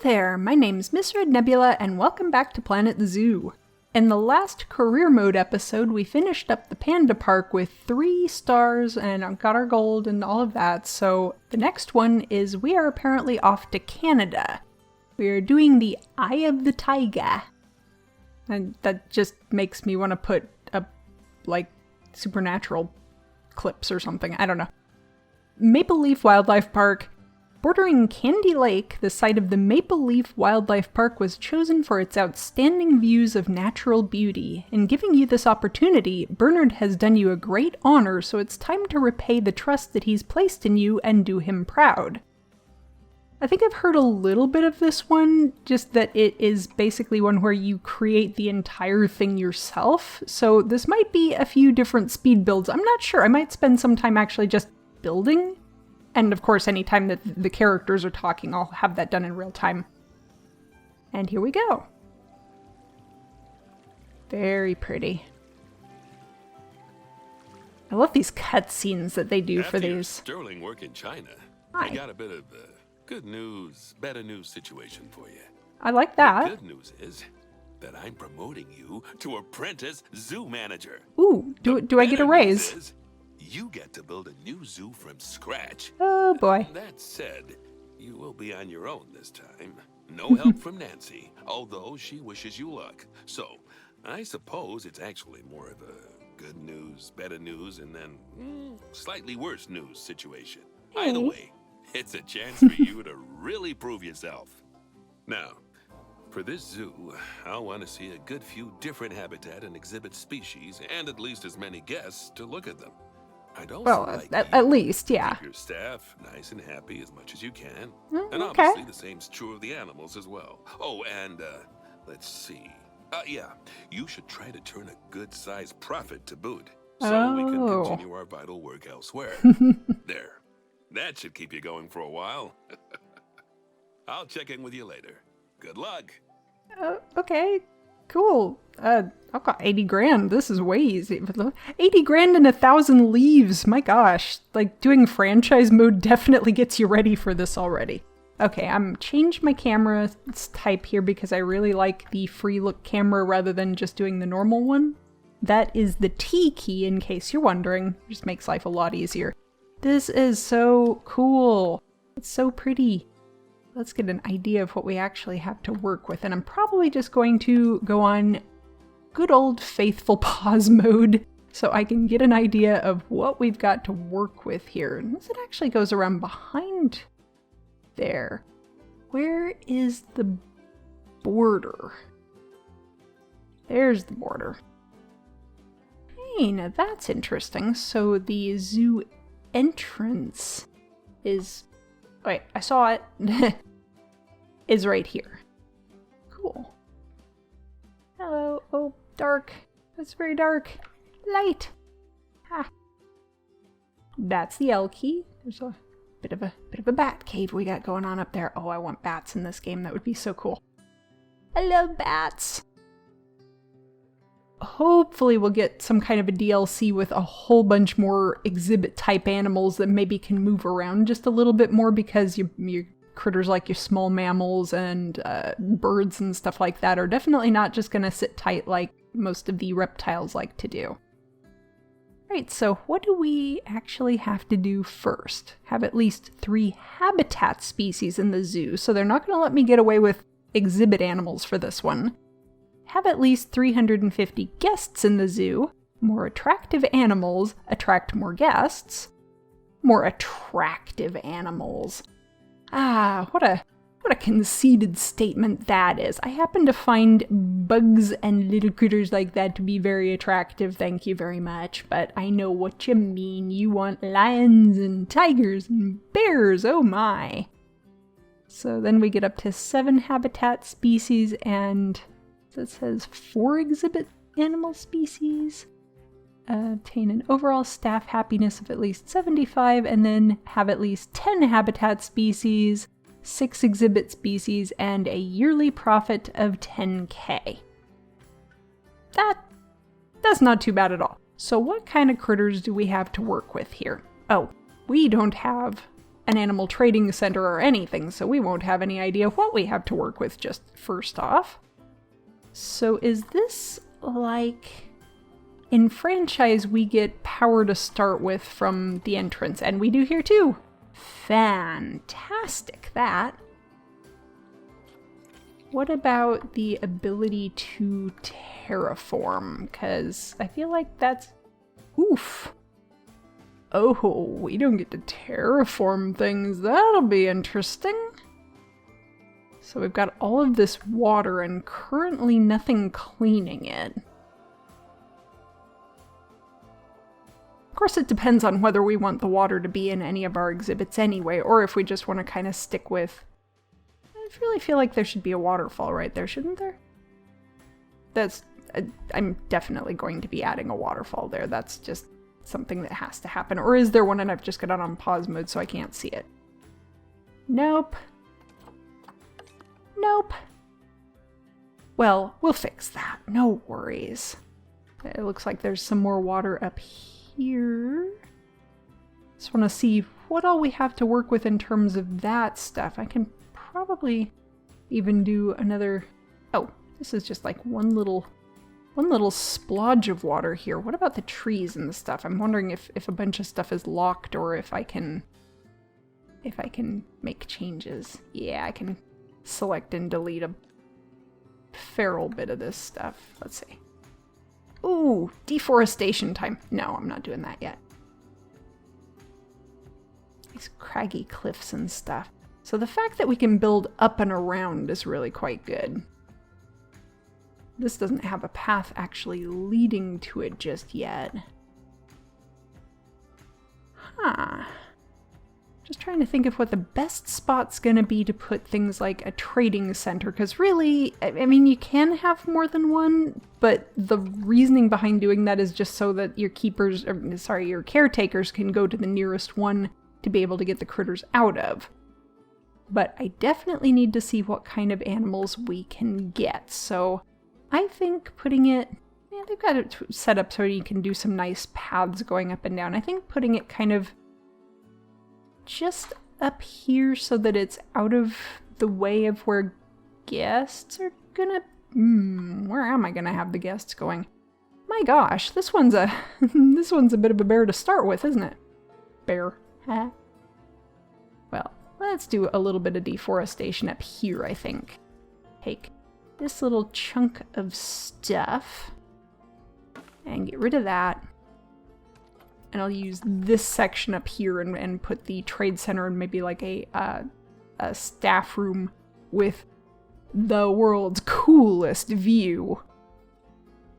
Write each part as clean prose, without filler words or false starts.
there, my name's Ms.RedNebula and welcome back to Planet Zoo. In the last career mode episode, we finished up the Panda Park with 3 stars and got our gold and all of that, so the next one is we are apparently off to Canada. We are doing the Eye of the Taiga. And that just makes me want to put up, like, supernatural clips or something, I don't know. Maple Leaf Wildlife Park. Bordering Candy Lake, the site of the Maple Leaf Wildlife Park was chosen for its outstanding views of natural beauty. In giving you this opportunity, Bernard has done you a great honor, so it's time to repay the trust that he's placed in you and do him proud. I think I've heard a little bit of this one, just that it is basically one where you create the entire thing yourself, so this might be a few different speed builds. I'm not sure, I might spend some time actually just building. And of course, anytime that the characters are talking, I'll have that done in real time. And here we go. Very pretty. I love these cutscenes that they do for these. Sterling work in China. Hi. I got a bit of good news, better news situation for you. I like that. The good news is that I'm promoting you to apprentice zoo manager. Ooh, do I get a raise? You get to build a new zoo from scratch. Oh boy. That said, you will be on your own this time. No help from Nancy, although she wishes you luck. So, I suppose it's actually more of a good news, better news, and then slightly worse news situation. Hey. Either way, it's a chance for you to really prove yourself. Now, for this zoo, I'll want to see a good few different habitat and exhibit species, and at least as many guests to look at them. I'd also like at least, yeah. Keep your staff nice and happy as much as you can. Okay. And obviously the same's true of the animals as well. Oh, and let's see. Yeah, you should try to turn a good-sized profit to boot. So we can continue our vital work elsewhere. There. That should keep you going for a while. I'll check in with you later. Good luck. Okay. Cool. I've got 80 grand. This is way easy. 80 grand and 1,000 leaves. My gosh. Like, doing franchise mode definitely gets you ready for this already. Okay, I'm changed my camera type here because I really like the free look camera rather than just doing the normal one. That is the T key, in case you're wondering. It just makes life a lot easier. This is so cool. It's so pretty. Let's get an idea of what we actually have to work with, and I'm probably just going to go on good old faithful pause mode so I can get an idea of what we've got to work with here. And it actually goes around behind there. Where is the border? There's the border. Hey, now that's interesting. So the zoo entrance is... Wait, I saw it. Is right here. Cool. Hello. Oh, dark. It's very dark. Light. Ha. That's the L key. There's a bit of a bat cave we got going on up there. Oh, I want bats in this game. That would be so cool. I love bats. Hopefully we'll get some kind of a DLC with a whole bunch more exhibit type animals that maybe can move around just a little bit more, because your critters like your small mammals and birds and stuff like that are definitely not just going to sit tight like most of the reptiles like to do. Right, so what do we actually have to do first? Have at least 3 habitat species in the zoo, so they're not going to let me get away with exhibit animals for this one. Have at least 350 guests in the zoo. More attractive animals attract more guests. More attractive animals. Ah, what a conceited statement that is. I happen to find bugs and little critters like that to be very attractive, thank you very much, but I know what you mean. You want lions and tigers and bears, oh my. So then we get up to 7 habitat species, and it says 4 exhibit animal species. Obtain an overall staff happiness of at least 75, and then have at least 10 habitat species, 6 exhibit species, and a yearly profit of 10k. That's not too bad at all. So what kind of critters do we have to work with here? Oh, we don't have an animal trading center or anything, so we won't have any idea what we have to work with just first off. So is this like... In franchise, we get power to start with from the entrance, and we do here too. Fantastic, that. What about the ability to terraform? Because I feel like that's... Oof. Oh, we don't get to terraform things. That'll be interesting. So we've got all of this water and currently nothing cleaning it. Of course, it depends on whether we want the water to be in any of our exhibits anyway, or if we just want to kind of stick with... I really feel like there should be a waterfall right there, shouldn't there? I'm definitely going to be adding a waterfall there. That's just something that has to happen. Or is there one and I've just got it on pause mode so I can't see it? Nope. Nope. Well, we'll fix that. No worries. It looks like there's some more water up here. Just want to see what all we have to work with in terms of that stuff. I can probably even do another... Oh, this is just like one little splodge of water here. What about the trees and the stuff? I'm wondering if a bunch of stuff is locked or if I can make changes. Yeah, I can select and delete a feral bit of this stuff. Let's see. Ooh, deforestation time. No, I'm not doing that yet. These craggy cliffs and stuff. So the fact that we can build up and around is really quite good. This doesn't have a path actually leading to it just yet. Huh. Just trying to think of what the best spot's gonna be to put things like a trading center, because really, I mean, you can have more than one, but the reasoning behind doing that is just so that your your caretakers can go to the nearest one to be able to get the critters out of. But I definitely need to see what kind of animals we can get, so I think putting it... Yeah, they've got it set up so you can do some nice paths going up and down. I think putting it kind of just up here so that it's out of the way of where guests are gonna... where am I gonna have the guests going? My gosh, this one's a bit of a bear to start with, isn't it? Bear. Huh? Well, let's do a little bit of deforestation up here, I think. Take this little chunk of stuff and get rid of that. And I'll use this section up here and put the trade center and maybe like a staff room with the world's coolest view.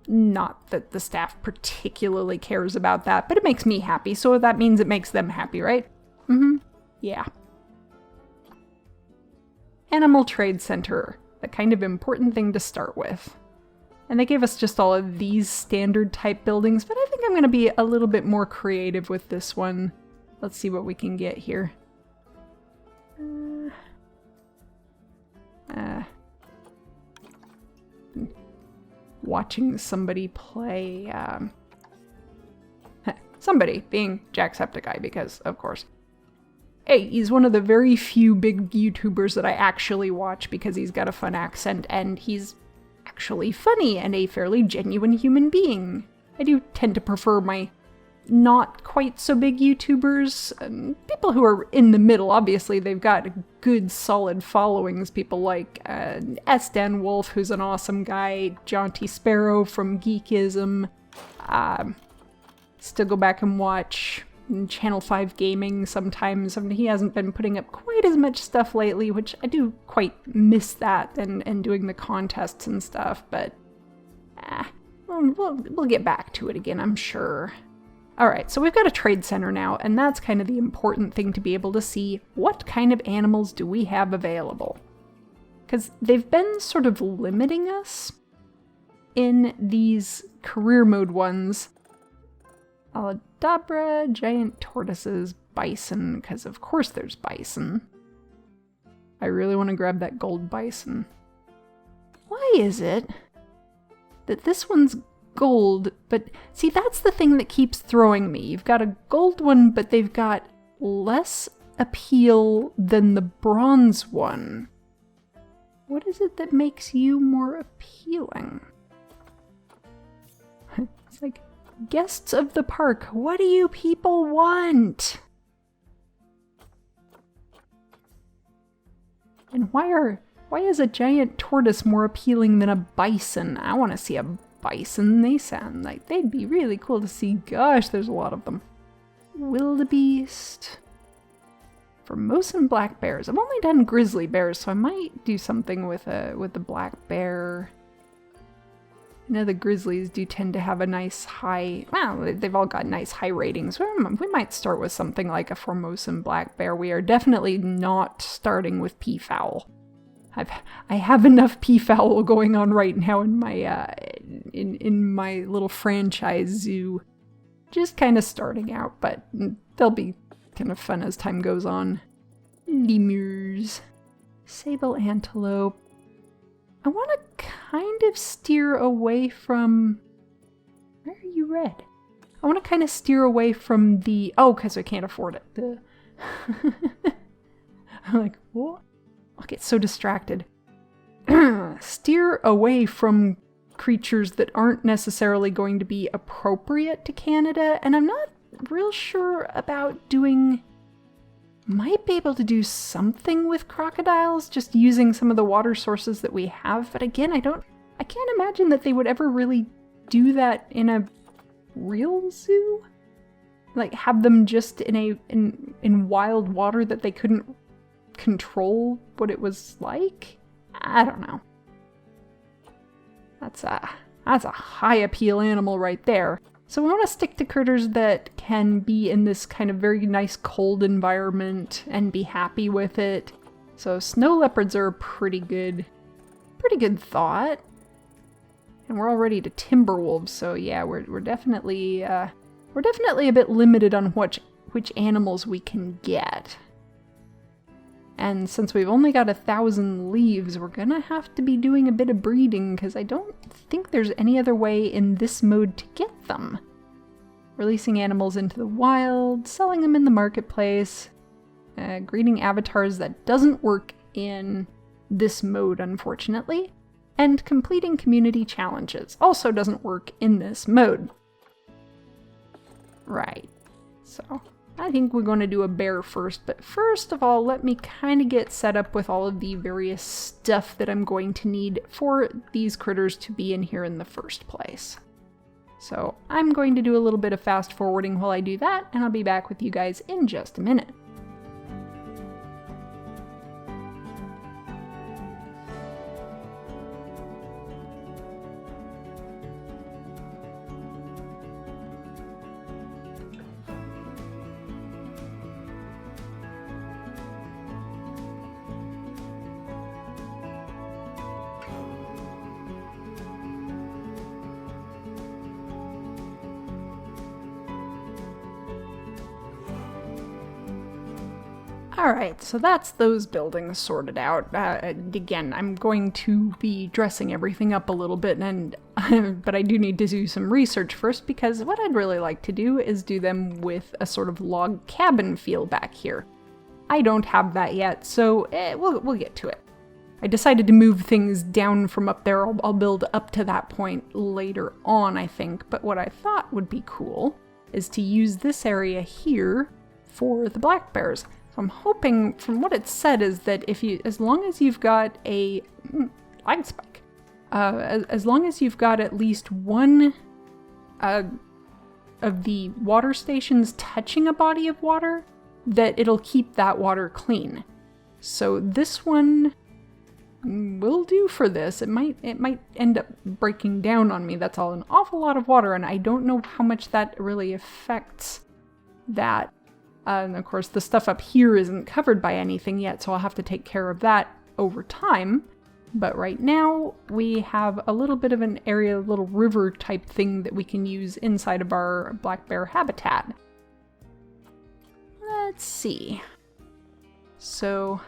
Not that the staff particularly cares about that, but it makes me happy, so that means it makes them happy, right? Yeah. Animal Trade Center. The kind of important thing to start with. And they gave us just all of these standard type buildings, but I think I'm going to be a little bit more creative with this one. Let's see what we can get here. Watching somebody play... somebody, being Jacksepticeye, because, of course. Hey, he's one of the very few big YouTubers that I actually watch because he's got a fun accent, and he's actually funny and a fairly genuine human being. I do tend to prefer my not quite so big YouTubers, people who are in the middle. Obviously, they've got good, solid followings. People like S.Dan Wolf, who's an awesome guy, Jaunty Sparrow from Geekism. Still go back and watch Channel 5 Gaming sometimes. I mean, he hasn't been putting up quite as much stuff lately, which I do quite miss that, and doing the contests and stuff, but we'll get back to it again, I'm sure. Alright, so we've got a trade center now, and that's kind of the important thing to be able to see what kind of animals do we have available. Because they've been sort of limiting us in these career mode ones. Aladabra, giant tortoises, bison, because of course there's bison. I really want to grab that gold bison. Why is it that this one's gold, but see, that's the thing that keeps throwing me. You've got a gold one, but they've got less appeal than the bronze one. What is it that makes you more appealing? It's like, guests of the park, what do you people want? And why is a giant tortoise more appealing than a bison? I want to see a bison. They sound like they'd be really cool to see. Gosh, there's a lot of them. Wildebeest. Formosan black bears. I've only done grizzly bears, so I might do something with the black bear. You know, the grizzlies do tend to have a nice high, well, they've all got nice high ratings. We might start with something like a Formosan black bear. We are definitely not starting with peafowl. I have enough peafowl going on right now in my in my little franchise zoo. Just kind of starting out, but they'll be kind of fun as time goes on. Lemurs. Sable antelope. I want to kind of steer away from... Where are you red? I want to kind of steer away from the... Oh, because I can't afford it. I'm like, what? I'll get so distracted. Steer away from creatures that aren't necessarily going to be appropriate to Canada, and I'm not real sure about doing... Might be able to do something with crocodiles, just using some of the water sources that we have, but again, I can't imagine that they would ever really do that in a real zoo? Like, have them just in wild water that they couldn't control what it was like? I don't know. That's a high appeal animal right there. So we want to stick to critters that can be in this kind of very nice cold environment and be happy with it. So snow leopards are a pretty good thought. And we're already to timber wolves, so yeah, we're definitely a bit limited on which animals we can get. And since we've only got 1,000 leaves, we're gonna have to be doing a bit of breeding, because I don't think there's any other way in this mode to get them. Releasing animals into the wild, selling them in the marketplace, breeding avatars that doesn't work in this mode, unfortunately, and completing community challenges also doesn't work in this mode. Right, so... I think we're going to do a bear first, but first of all, let me kind of get set up with all of the various stuff that I'm going to need for these critters to be in here in the first place. So I'm going to do a little bit of fast forwarding while I do that, and I'll be back with you guys in just a minute. Alright, so that's those buildings sorted out. Again, I'm going to be dressing everything up a little bit, but I do need to do some research first, because what I'd really like to do is do them with a sort of log cabin feel back here. I don't have that yet, so we'll get to it. I decided to move things down from up there. I'll build up to that point later on, I think, but what I thought would be cool is to use this area here for the black bears. I'm hoping, from what it said, is that as long as you've got a lag spike, as long as you've got at least one of the water stations touching a body of water, that it'll keep that water clean. So this one will do for this. It might end up breaking down on me. That's all an awful lot of water, and I don't know how much that really affects that. And of course, the stuff up here isn't covered by anything yet, so I'll have to take care of that over time. But right now, we have a little bit of an area, a little river type thing that we can use inside of our black bear habitat. Let's see. So,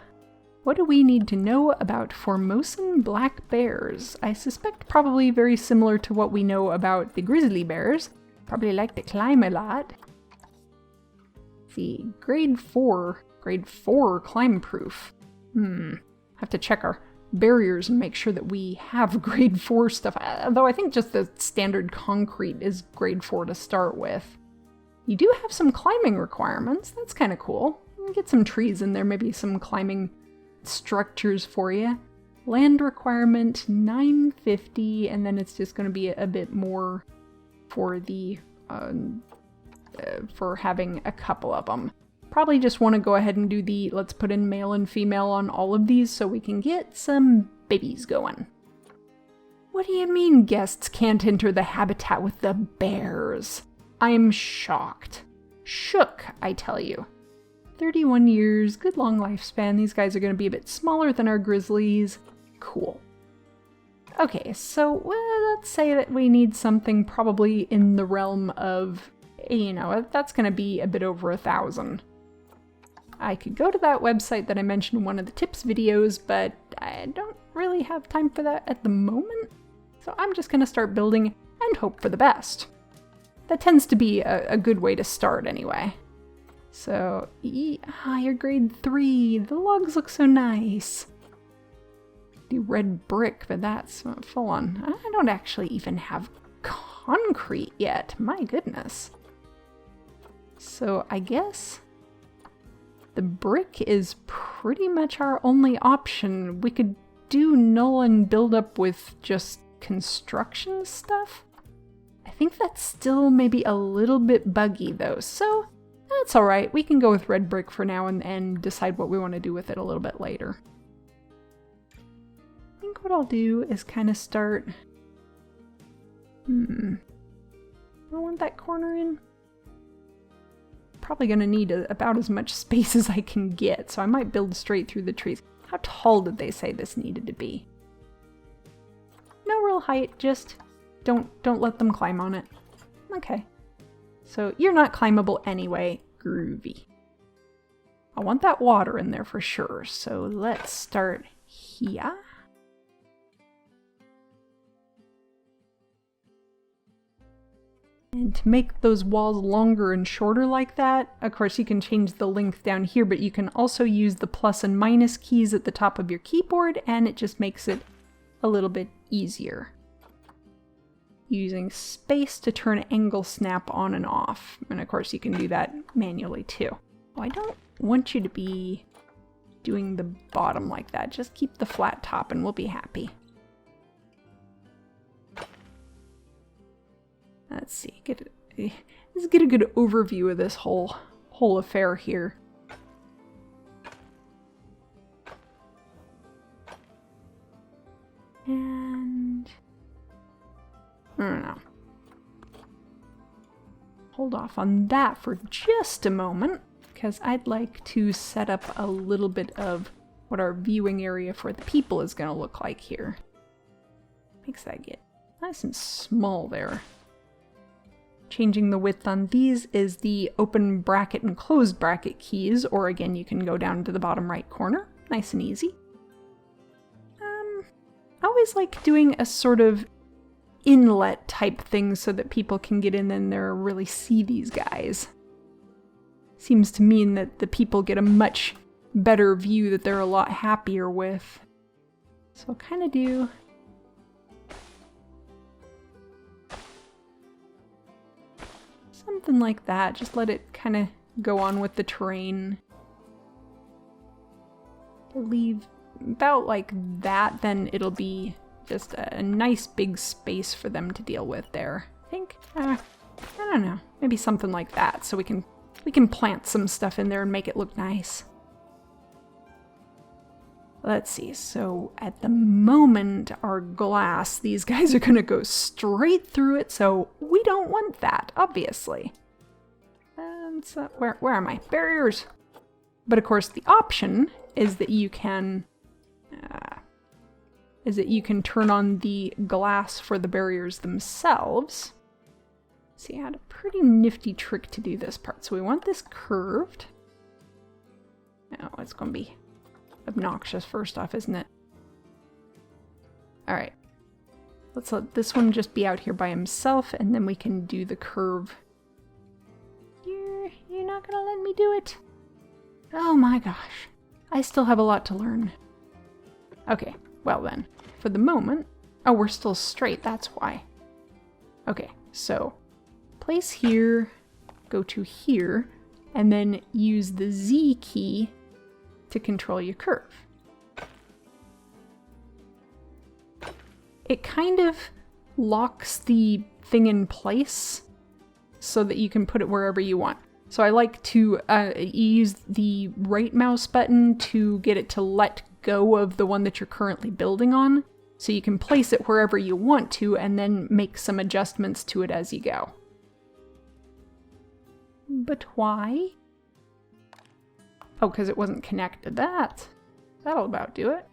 what do we need to know about Formosan black bears? I suspect probably very similar to what we know about the grizzly bears. Probably like to climb a lot. see, grade 4 climb proof. Have to check our barriers and make sure that we have grade 4 stuff, though I think just the standard concrete is grade 4 to start with. You do have some climbing requirements, that's kind of cool. Get some trees in there, maybe some climbing structures for you. Land requirement 950, and then it's just going to be a bit more for the for having a couple of them. Probably just want to go ahead and do the let's put in male and female on all of these so we can get some babies going. What do you mean guests can't enter the habitat with the bears? I'm shocked. Shook, I tell you. 31 years, good long lifespan. These guys are going to be a bit smaller than our grizzlies. Cool. Okay, so let's say that we need something probably in the realm of, you know, that's going to be a bit over 1,000. I could go to that website that I mentioned in one of the tips videos, but I don't really have time for that at the moment. So I'm just going to start building and hope for the best. That tends to be a good way to start anyway. So, you're grade 3. The logs look so nice. Do red brick, but that's full on. I don't actually even have concrete yet. My goodness. So I guess the brick is pretty much our only option. We could do null and build up with just construction stuff. I think that's still maybe a little bit buggy though, so that's alright. We can go with red brick for now and decide what we want to do with it a little bit later. I think what I'll do is kind of start... I want that corner in. Probably going to need about as much space as I can get, so I might build straight through the trees. How tall did they say this needed to be? No real height, just don't let them climb on it. Okay. So you're not climbable anyway. Groovy. I want that water in there for sure, so let's start here. And to make those walls longer and shorter like that, of course you can change the length down here, but you can also use the plus and minus keys at the top of your keyboard, and it just makes it a little bit easier. Using space to turn angle snap on and off. And of course you can do that manually too. Oh, I don't want you to be doing the bottom like that. Just keep the flat top and we'll be happy. Let's see, let's get a good overview of this whole affair here. And I don't know. Hold off on that for just a moment, because I'd like to set up a little bit of what our viewing area for the people is going to look like here. Makes that get nice and small there. Changing the width on these is the open bracket and closed bracket keys, or again you can go down to the bottom right corner. Nice and easy. I always like doing a sort of inlet type thing so that people can get in and there really see these guys. Seems to mean that the people get a much better view that they're a lot happier with. So I'll kind of do... something like that. Just let it kind of go on with the terrain. Leave about like that, then it'll be just a nice big space for them to deal with there. I think, I don't know, maybe something like that, so we can plant some stuff in there and make it look nice. Let's see, so at the moment, our glass, these guys are gonna go straight through it, so we don't want that, obviously. And so, where am I? Barriers! But of course, the option is that you can turn on the glass for the barriers themselves. See, I had a pretty nifty trick to do this part. So we want this curved. Oh, it's going to be obnoxious first off, isn't it? Alright. Let's let this one just be out here by himself, and then we can do the curve. You're not gonna let me do it? Oh my gosh. I still have a lot to learn. Okay, well then, for the moment... Oh, we're still straight, that's why. Okay, so place here, go to here, and then use the Z key to control your curve. It kind of locks the thing in place so that you can put it wherever you want. So I like to use the right mouse button to get it to let go of the one that you're currently building on, so you can place it wherever you want to and then make some adjustments to it as you go. But why? Oh, because it wasn't connected. That'll about do it.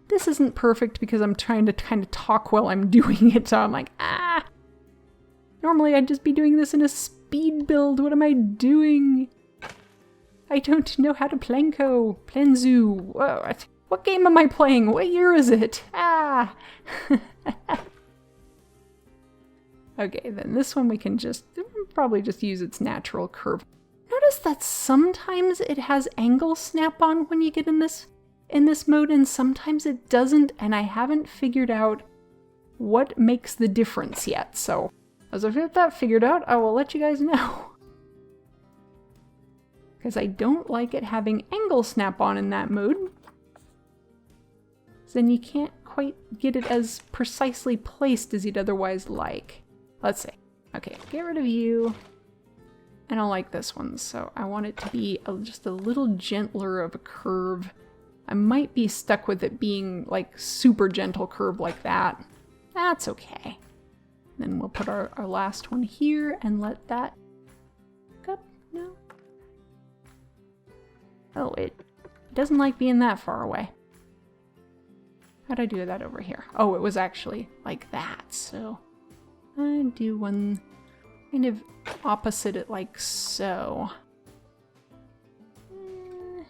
This isn't perfect because I'm trying to kind of talk while I'm doing it, so I'm like, ah! Normally I'd just be doing this in a speed build. What am I doing? I don't know how to planko. Planzu. Whoa, what game am I playing? What year is it? Ah! Okay, then this one we can probably just use its natural curve. Notice that sometimes it has angle snap-on when you get in this mode, and sometimes it doesn't, and I haven't figured out what makes the difference yet, so as I get that figured out, I will let you guys know. Because I don't like it having angle snap-on in that mode. Then you can't quite get it as precisely placed as you'd otherwise like. Let's see. Okay, get rid of you. I don't like this one, so I want it to be just a little gentler of a curve. I might be stuck with it being like super gentle curve like that. That's okay. Then we'll put our last one here and let that go. No. Oh, it doesn't like being that far away. How'd I do that over here? Oh, it was actually like that, so I do one kind of opposite it like so.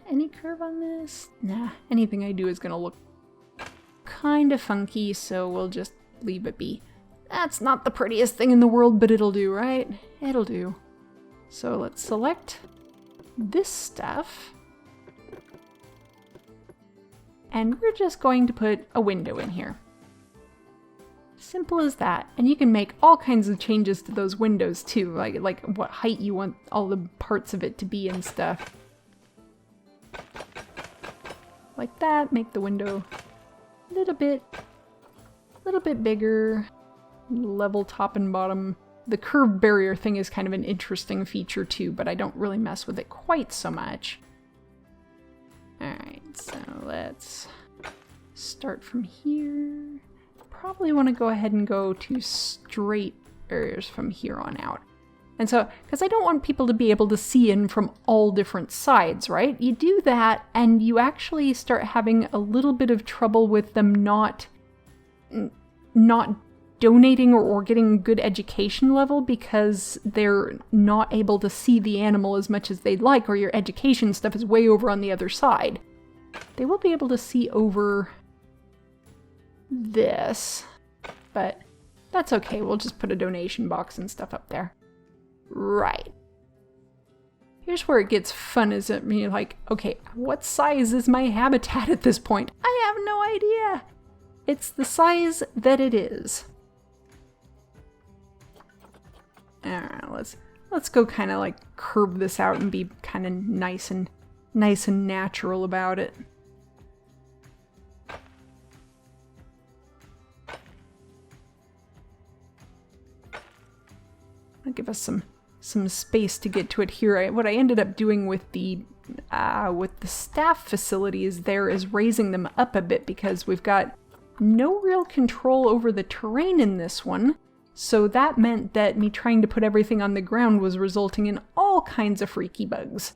Any curve on this? Nah, anything I do is gonna look kind of funky, so we'll just leave it be. That's not the prettiest thing in the world, but it'll do, right? It'll do. So let's select this stuff. And we're just going to put a window in here. Simple as that. And you can make all kinds of changes to those windows too, like what height you want all the parts of it to be and stuff. Like that, make the window a little bit bigger, level top and bottom. The curved barrier thing is kind of an interesting feature too, but I don't really mess with it quite so much. Alright, so let's start from here. Probably want to go ahead and go to straight areas from here on out. And so, because I don't want people to be able to see in from all different sides, right? You do that and you actually start having a little bit of trouble with them not donating or getting good education level because they're not able to see the animal as much as they'd like, or your education stuff is way over on the other side. They will be able to see over this, but that's okay. We'll just put a donation box and stuff up there. Right. Here's where it gets fun, is it? You're like, okay, what size is my habitat at this point? I have no idea. It's the size that it is. Alright, let's go kind of like curve this out and be kind of nice and natural about it. I'll give us some space to get to it here. What I ended up doing with the staff facilities there is raising them up a bit because we've got no real control over the terrain in this one. So that meant that me trying to put everything on the ground was resulting in all kinds of freaky bugs.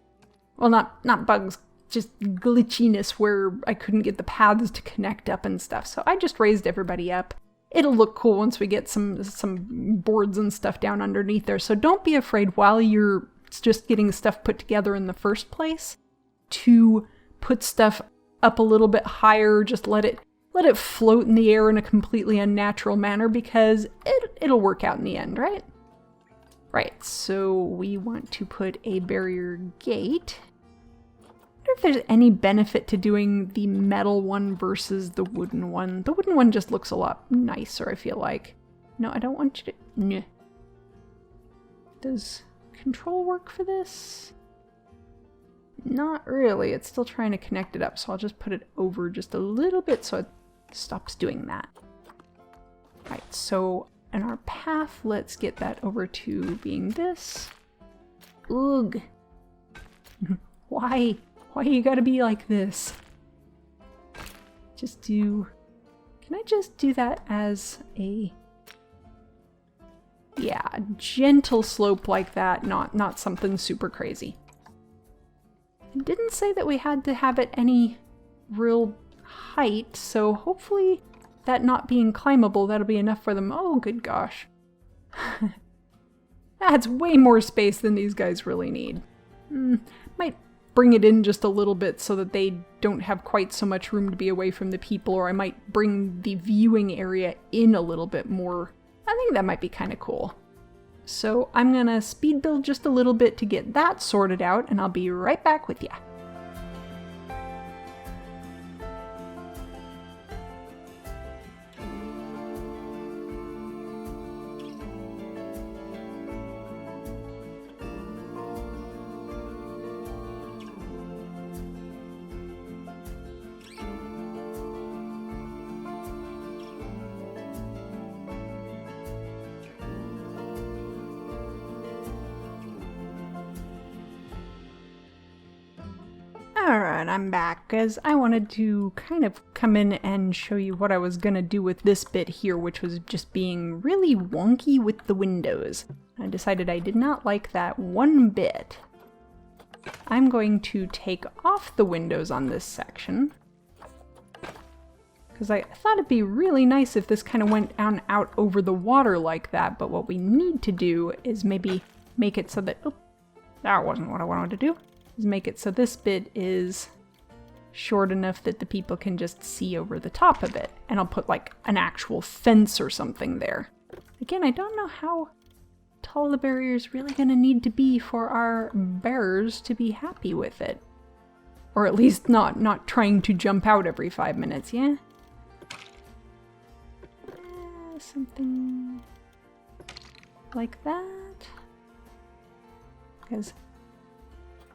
Well, not bugs, just glitchiness where I couldn't get the paths to connect up and stuff. So I just raised everybody up. It'll look cool once we get some boards and stuff down underneath there. So don't be afraid while you're just getting stuff put together in the first place to put stuff up a little bit higher. Just let it float in the air in a completely unnatural manner because it'll work out in the end, right? Right, so we want to put a barrier gate. I wonder if there's any benefit to doing the metal one versus the wooden one. The wooden one just looks a lot nicer, I feel like. No, I don't want you to... Nah. Does control work for this? Not really. It's still trying to connect it up, so I'll just put it over just a little bit so it stops doing that. Right, so in our path, let's get that over to being this. Ugh. Why? Why you gotta be like this? Just do... Can I just do that as a... Yeah, a gentle slope like that, not something super crazy. It didn't say that we had to have it any real height, so hopefully that not being climbable, that'll be enough for them. Oh, good gosh. That's way more space than these guys really need. Might bring it in just a little bit so that they don't have quite so much room to be away from the people, or I might bring the viewing area in a little bit more. I think that might be kind of cool. So I'm gonna speed build just a little bit to get that sorted out, and I'll be right back with ya. Alright, I'm back, because I wanted to kind of come in and show you what I was going to do with this bit here, which was just being really wonky with the windows. I decided I did not like that one bit. I'm going to take off the windows on this section, because I thought it'd be really nice if this kind of went down out over the water like that, but what we need to do is maybe make it so that... Oh, that wasn't what I wanted to do. Is make it so this bit is short enough that the people can just see over the top of it. And I'll put like an actual fence or something there. Again, I don't know how tall the barrier is really going to need to be for our bearers to be happy with it. Or at least not trying to jump out every 5 minutes, yeah? Something like that. Because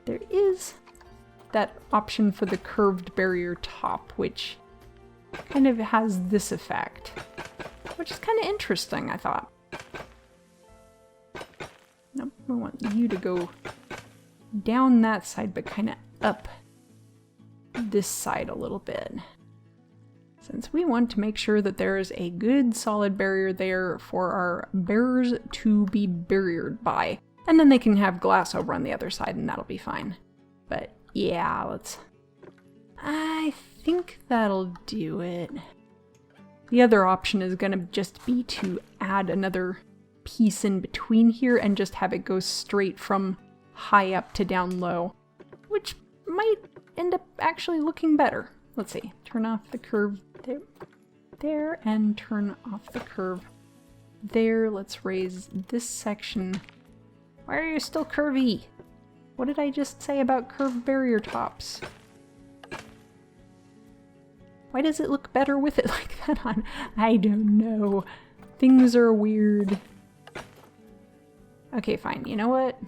there is that option for the curved barrier top, which kind of has this effect, which is kind of interesting, I thought. Nope, I want you to go down that side, but kind of up this side a little bit. Since we want to make sure that there is a good solid barrier there for our bearers to be barriered by. And then they can have glass over on the other side, and that'll be fine. But yeah, I think that'll do it. The other option is going to just be to add another piece in between here and just have it go straight from high up to down low, which might end up actually looking better. Let's see. Turn off the curve there, and turn off the curve there. Let's raise this section. Why are you still curvy? What did I just say about curved barrier tops? Why does it look better with it like that on? I don't know. Things are weird. Okay, fine. You know what?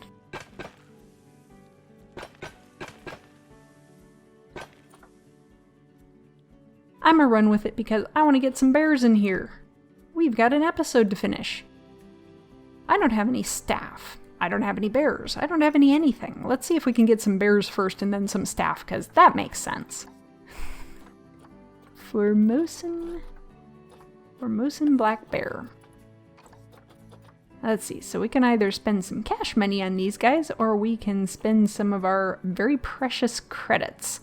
I'm gonna run with it because I want to get some bears in here. We've got an episode to finish. I don't have any staff. I don't have any bears. I don't have any anything. Let's see if we can get some bears first and then some staff, because that makes sense. Formosan black bear. Let's see, so we can either spend some cash money on these guys, or we can spend some of our very precious credits.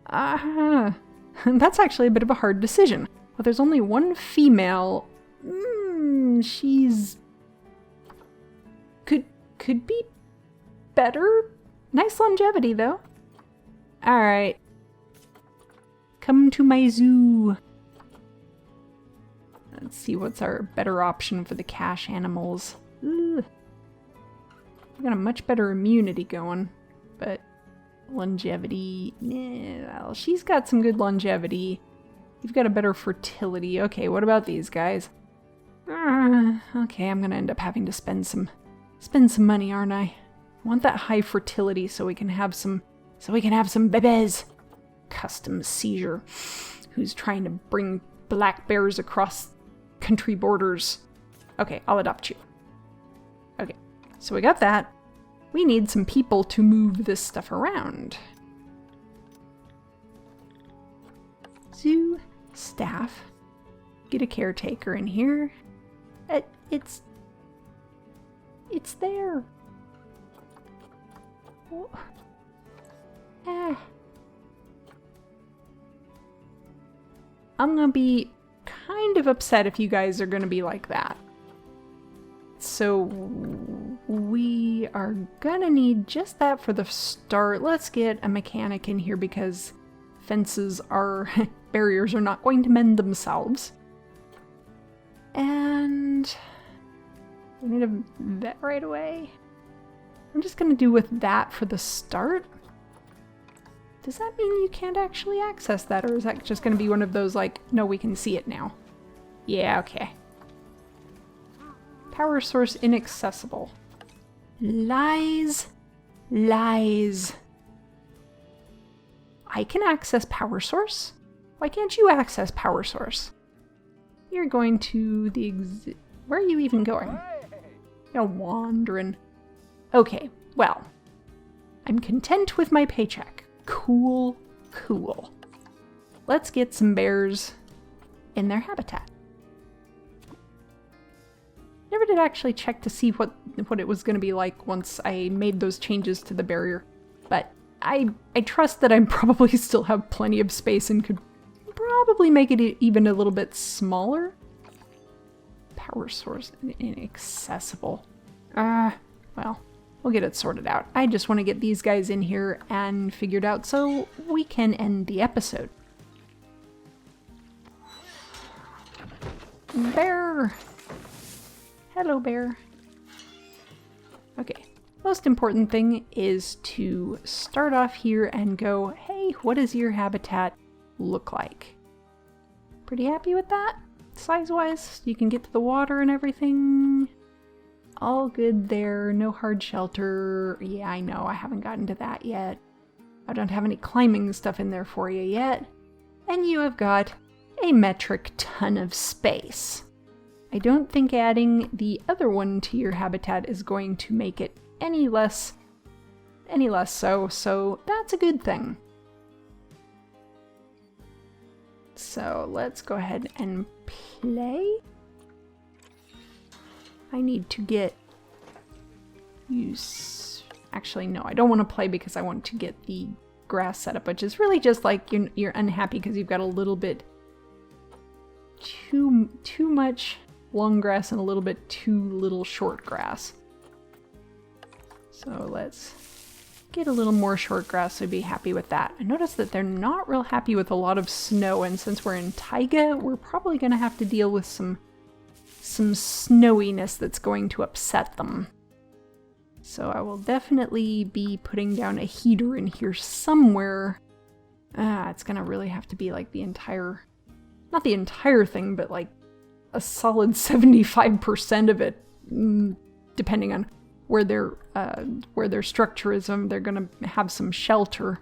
That's actually a bit of a hard decision. Well, there's only one female. She's... Could be better. Nice longevity, though. Alright. Come to my zoo. Let's see what's our better option for the cash animals. Ugh. I've got a much better immunity going, but longevity, well, she's got some good longevity. You've got a better fertility. Okay, what about these guys? Okay, I'm gonna end up having to spend some money, aren't I? I want that high fertility so we can have some babies. Custom seizure. Who's trying to bring black bears across country borders? Okay, I'll adopt you. Okay, so we got that. We need some people to move this stuff around. Zoo, staff. Get a caretaker in here. It's there. Oh. Ah. I'm gonna be kind of upset if you guys are gonna be like that. So we are gonna need just that for the start. Let's get a mechanic in here because barriers are not going to mend themselves. And we need a vet right away. I'm just gonna do with that for the start. Does that mean you can't actually access that, or is that just gonna be one of those like, no, we can see it now? Yeah, okay. Power source inaccessible. Lies. Lies. I can access power source? Why can't you access power source? You're going to the where are you even going? You're wandering. Okay, well. I'm content with my paycheck. Cool, cool. Let's get some bears in their habitat. Never did actually check to see what it was going to be like once I made those changes to the barrier, but I trust that I probably still have plenty of space and could probably make it even a little bit smaller. Power source inaccessible. Well, we'll get it sorted out. I just want to get these guys in here and figured out so we can end the episode. Bear! Hello, bear. Okay, most important thing is to start off here and go, hey, what does your habitat look like? Pretty happy with that? Size-wise, you can get to the water and everything. All good there, no hard shelter. Yeah, I know, I haven't gotten to that yet. I don't have any climbing stuff in there for you yet. And you have got a metric ton of space. I don't think adding the other one to your habitat is going to make it any less so that's a good thing. So let's go ahead and play. I need to get actually no, I don't want to play because I want to get the grass set up, which is really just like you're unhappy because you've got a little bit too much long grass and a little bit too little short grass. So let's get a little more short grass, so be happy with that. I noticed that they're not real happy with a lot of snow, and since we're in Taiga, we're probably going to have to deal with some snowiness that's going to upset them. So I will definitely be putting down a heater in here somewhere. It's going to really have to be like not the entire thing, but like a solid 75% of it, depending on where their structure is. They're gonna have some shelter.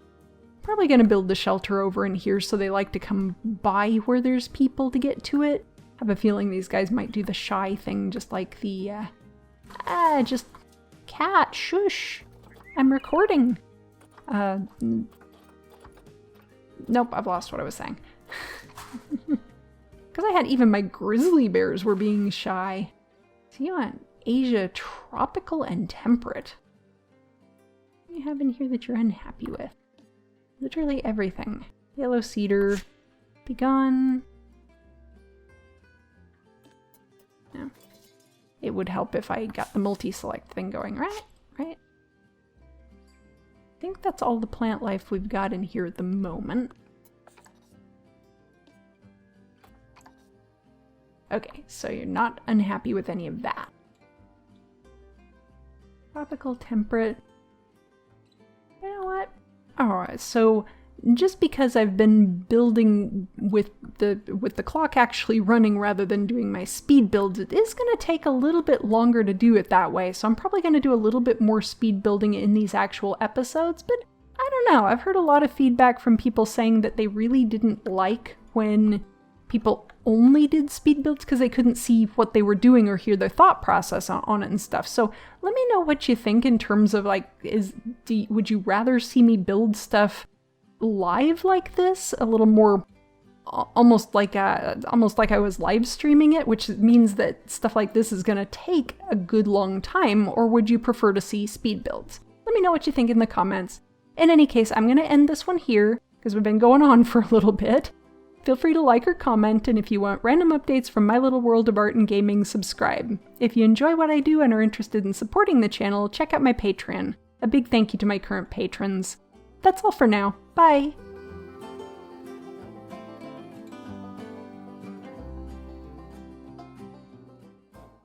Probably gonna build the shelter over in here so they like to come by where there's people to get to it. Have a feeling these guys might do the shy thing, just like the just cat, shush, I'm recording. Nope, I've lost what I was saying. Because I had even my grizzly bears were being shy. So you want Asia tropical and temperate. What do you have in here that you're unhappy with? Literally everything. Yellow cedar. Be gone. No. It would help if I got the multi-select thing going, right? Right? I think that's all the plant life we've got in here at the moment. Okay, so you're not unhappy with any of that. tropical, temperate. You know what? Alright, so just because I've been building with the clock actually running rather than doing my speed builds, it is going to take a little bit longer to do it that way. So I'm probably going to do a little bit more speed building in these actual episodes, but I don't know. I've heard a lot of feedback from people saying that they really didn't like when people only did speed builds because they couldn't see what they were doing or hear their thought process on it and stuff. So let me know what you think in terms of like, would you rather see me build stuff live like this, a little more almost like I was live streaming it, which means that stuff like this is going to take a good long time, or would you prefer to see speed builds? Let me know what you think in the comments. In any case, I'm going to end this one here because we've been going on for a little bit. Feel free to like or comment, and if you want random updates from my little world of art and gaming, subscribe. If you enjoy what I do and are interested in supporting the channel, check out my Patreon. A big thank you to my current patrons. That's all for now. Bye!